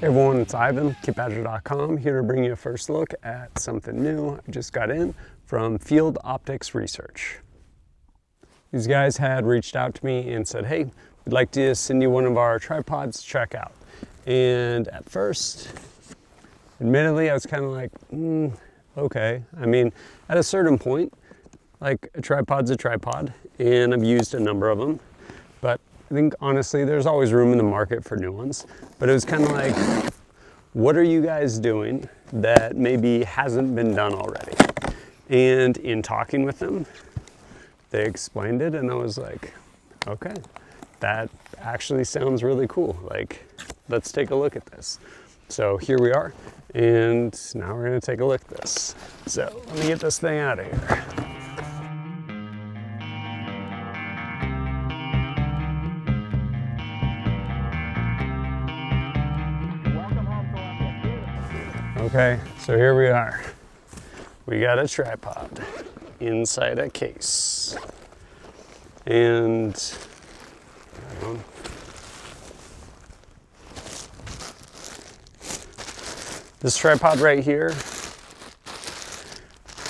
Hey everyone, it's Ivan, KeepBadger.com, here to bring you a first look at something new I just got in from Field Optics Research. These guys had reached out to me and said, hey, we'd like to send you one of our tripods to check out. And at first, admittedly, I was kind of like, okay. I mean, at a certain point, like a tripod's a tripod, and I've used a number of them, but I think honestly, there's always room in the market for new ones. But it was kind of like, what are you guys doing that maybe hasn't been done already? And in talking with them, they explained it, and I was like, okay, that actually sounds really cool. Like, let's take a look at this. So here we are, and now we're gonna take a look at this. So let me get this thing out of here. Okay, so here we are. We got a tripod inside a case. And this tripod right here,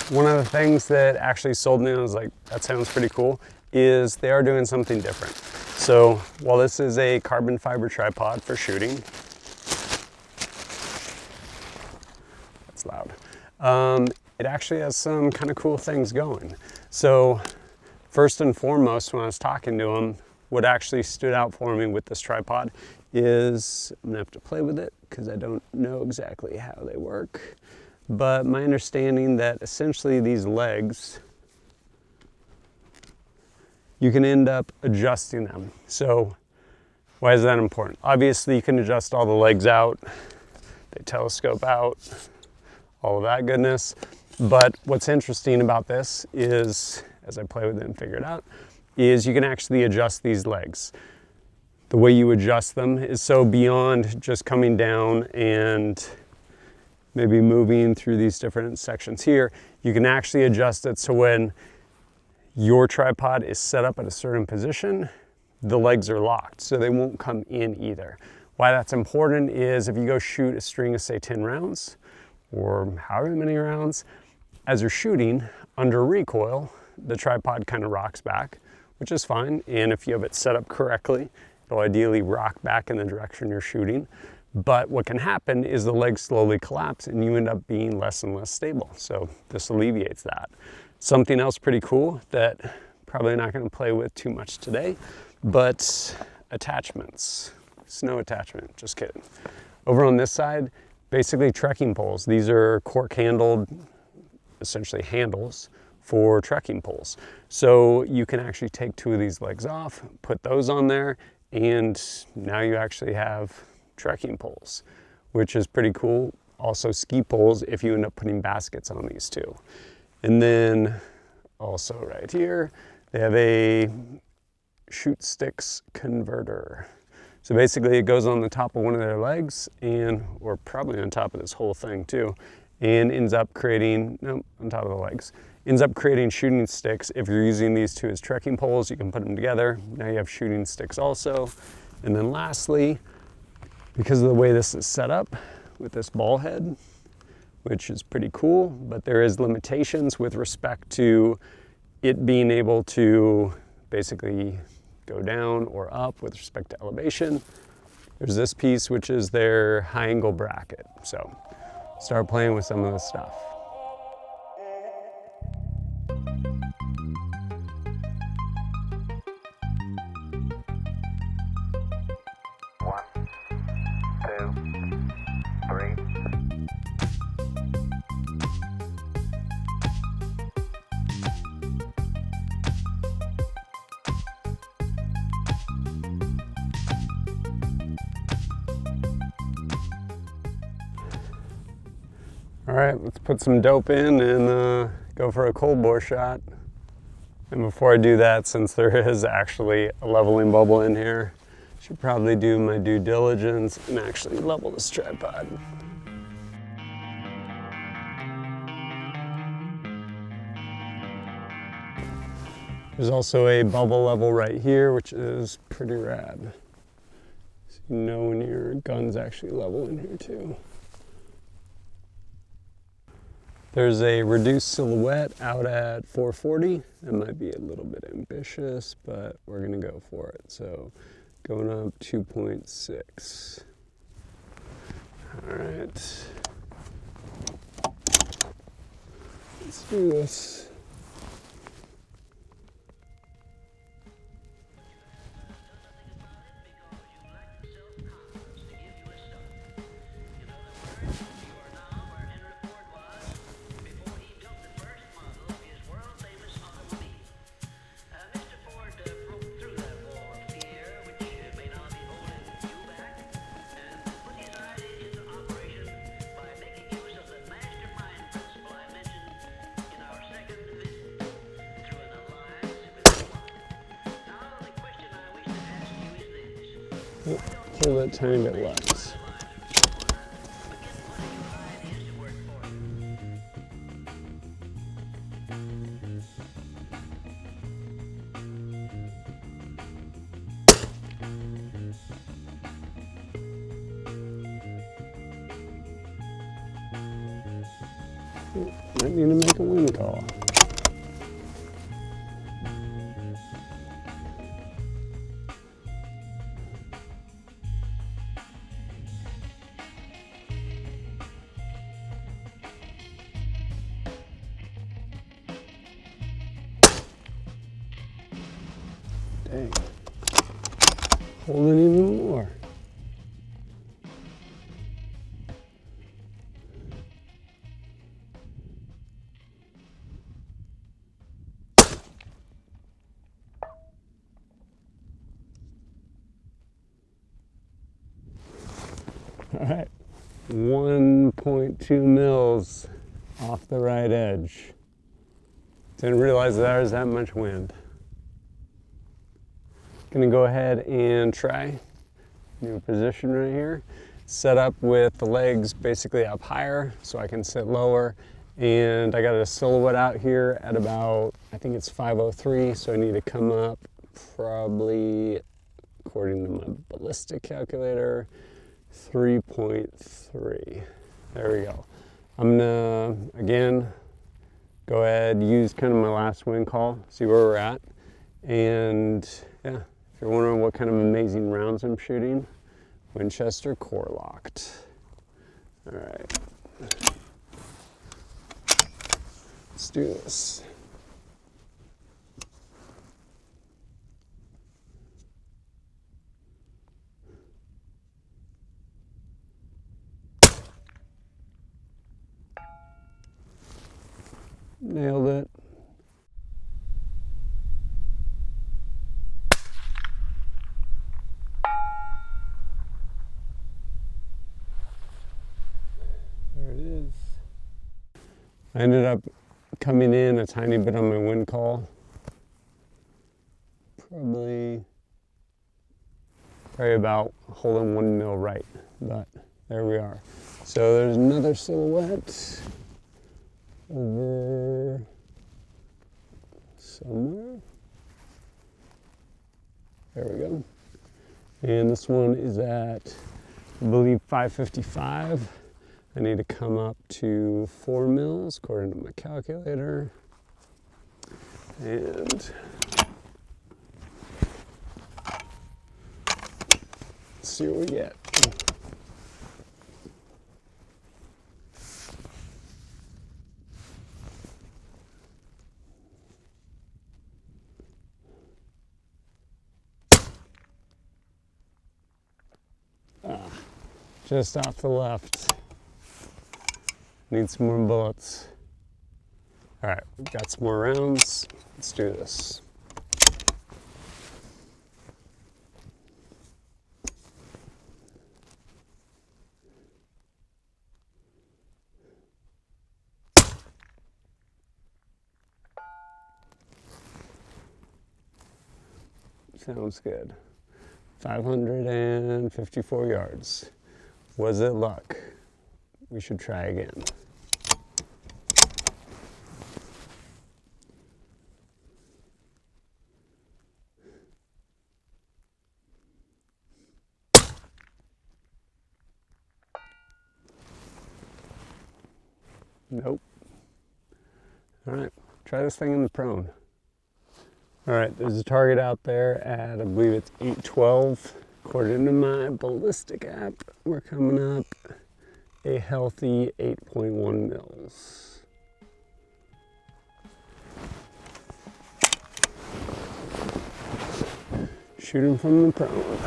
one of the things that actually sold me, I was like, that sounds pretty cool, is they are doing something different. So while this is a carbon fiber tripod for shooting, loud. It actually has some kind of cool things going. So first and foremost, when I was talking to them, what actually stood out for me with this tripod is, I'm gonna have to play with it because I don't know exactly how they work, but my understanding that essentially these legs, you can end up adjusting them. So why is that important? Obviously you can adjust all the legs out, they telescope out, all of that goodness. But what's interesting about this is, as I play with it and figure it out, is you can actually adjust these legs. The way you adjust them is so beyond just coming down and maybe moving through these different sections here. You can actually adjust it so when your tripod is set up at a certain position, the legs are locked, so they won't come in either. Why that's important is if you go shoot a string of, say, 10 rounds, or however many rounds, as you're shooting under recoil, the tripod kind of rocks back, which is fine. And if you have it set up correctly, it'll ideally rock back in the direction you're shooting. But what can happen is the legs slowly collapse and you end up being less and less stable. So this alleviates that. Something else pretty cool that probably not going to play with too much today, but attachments. Snow attachment, just kidding. Over on this side, basically trekking poles. These are cork handled, essentially handles for trekking poles. So you can actually take two of these legs off, put those on there, and now you actually have trekking poles, which is pretty cool. Also ski poles if you end up putting baskets on these too. And then also right here, they have a shoot sticks converter. So basically it goes on the top of one of their legs or probably on top of this whole thing too, and ends up creating, on top of the legs, ends up creating shooting sticks. If you're using these two as trekking poles, you can put them together. Now you have shooting sticks also. And then lastly, because of the way this is set up with this ball head, which is pretty cool, but there is limitations with respect to it being able to basically go down or up with respect to elevation. There's this piece, which is their high angle bracket. So start playing with some of this stuff. One, two, three. All right, let's put some dope in and go for a cold bore shot. And before I do that, since there is actually a leveling bubble in here, I should probably do my due diligence and actually level this tripod. There's also a bubble level right here, which is pretty rad. So You know when your gun's actually level in here too. There's a reduced silhouette out at 440. That might be a little bit ambitious, but we're gonna go for it. So going up 2.6. All right. Let's do this. Pull that tiny bit left. Might need to make a wind call. Dang. Holding even more. All right, 1.2 mils off the right edge. Didn't realize there was that much wind. Gonna go ahead and try new position right here. Set up with the legs basically up higher so I can sit lower. And I got a silhouette out here at about, I think it's 503, so I need to come up probably, according to my ballistic calculator, 3.3. There we go. I'm gonna, again, go ahead, use kind of my last wind call, see where we're at. And yeah, if you're wondering what kind of amazing rounds I'm shooting, Winchester core locked. All right. Let's do this. Nailed it. There it is. I ended up coming in a tiny bit on my wind call. Probably about holding 1 mil right, but there we are. So there's another silhouette over somewhere. There we go. And this one is at, I believe, 555. I need to come up to 4 mils according to my calculator. And let's see what we get. Just off the left. Need some more bullets. All right, we've got some more rounds. Let's do this. Sounds good. 554 yards. Was it luck? We should try again. Nope. All right, try this thing in the prone. All right, there's a target out there at, I believe it's 812. According to my ballistic app, we're coming up a healthy 8.1 mils. Shooting from the prone.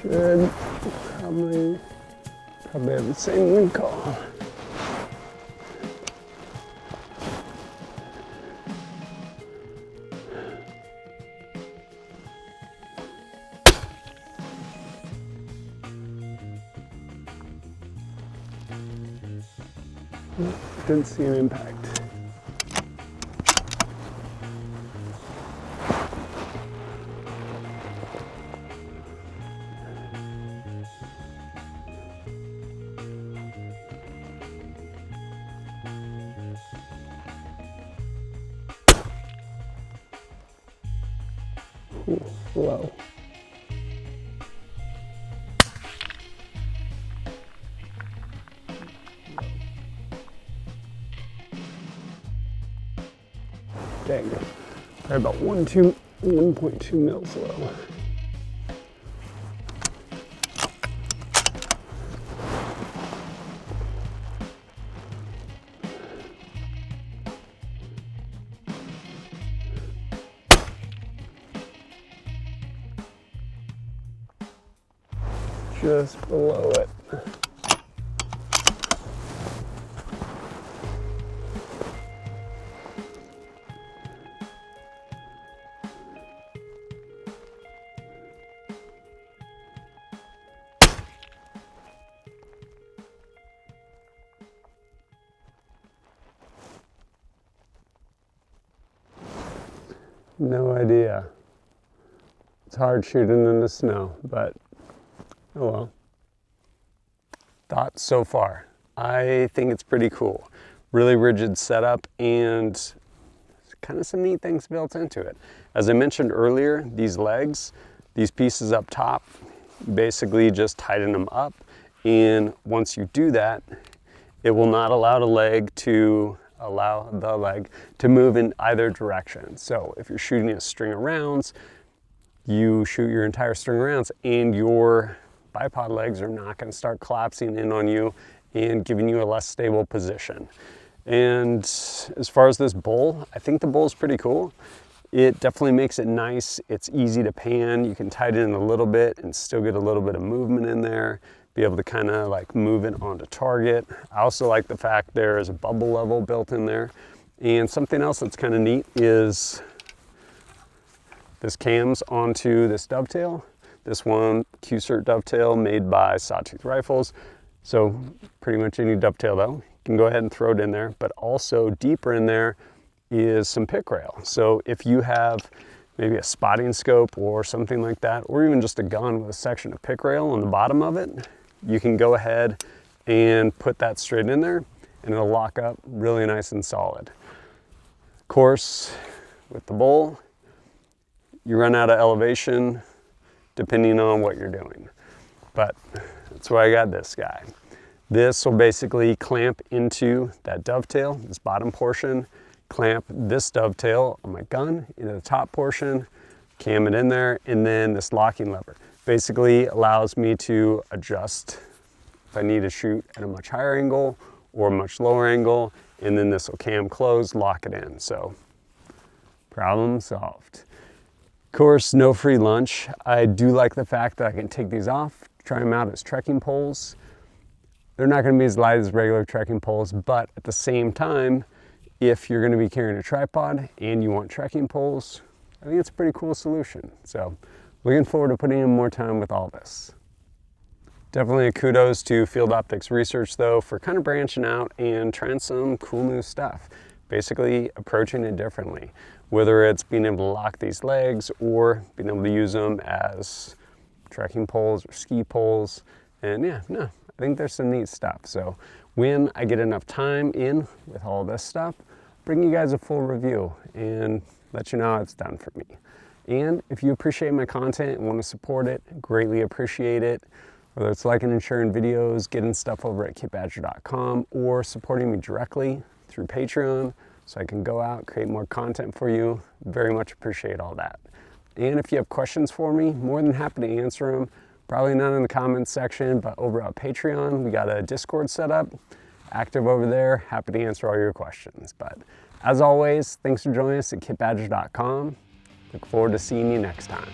Should probably have the same wind call. Didn't see an impact. Ooh, low. Dang, probably about 1.2 mils low. Just below it. No idea. It's hard shooting in the snow, but oh well. Thoughts so far. I think it's pretty cool. Really rigid setup and kind of some neat things built into it. As I mentioned earlier, these legs, these pieces up top, basically just tighten them up. And once you do that, it will not allow the leg to move in either direction. So if you're shooting a string of rounds, you shoot your entire string of rounds and your bipod legs are not going to start collapsing in on you and giving you a less stable position. And as far as this bowl, I think the bowl is pretty cool. It definitely makes it nice. It's easy to pan. You can tighten it in a little bit and still get a little bit of movement in there, be able to kind of like move it onto target. I also like the fact there is a bubble level built in there. And something else that's kind of neat is this cams onto this dovetail. This one, Q-Cert dovetail made by Sawtooth Rifles. So pretty much any dovetail though, you can go ahead and throw it in there, but also deeper in there is some pick rail. So if you have maybe a spotting scope or something like that, or even just a gun with a section of pick rail on the bottom of it, you can go ahead and put that straight in there and it'll lock up really nice and solid. Of course, with the bowl, you run out of elevation depending on what you're doing. But that's why I got this guy. This will basically clamp into that dovetail, this bottom portion, clamp this dovetail on my gun into the top portion, cam it in there, and then this locking lever basically allows me to adjust if I need to shoot at a much higher angle or a much lower angle, and then this will cam close, lock it in. So problem solved. Of course, no free lunch. I do like the fact that I can take these off, try them out as trekking poles. They're not going to be as light as regular trekking poles, but at the same time, if you're going to be carrying a tripod and you want trekking poles, I think it's a pretty cool solution. So looking forward to putting in more time with all this. Definitely a kudos to Field Optics Research though for kind of branching out and trying some cool new stuff. Basically approaching it differently, whether it's being able to lock these legs or being able to use them as trekking poles or ski poles. And yeah, no, I think there's some neat stuff. So when I get enough time in with all this stuff, bring you guys a full review and let you know how it's done for me. And if you appreciate my content and want to support it, greatly appreciate it. Whether it's liking and sharing videos, getting stuff over at kitbadger.com, or supporting me directly through Patreon so I can go out, create more content for you. Very much appreciate all that. And if you have questions for me, more than happy to answer them. Probably not in the comments section, but over at Patreon, we got a Discord set up, active over there. Happy to answer all your questions. But as always, thanks for joining us at kitbadger.com. Look forward to seeing you next time.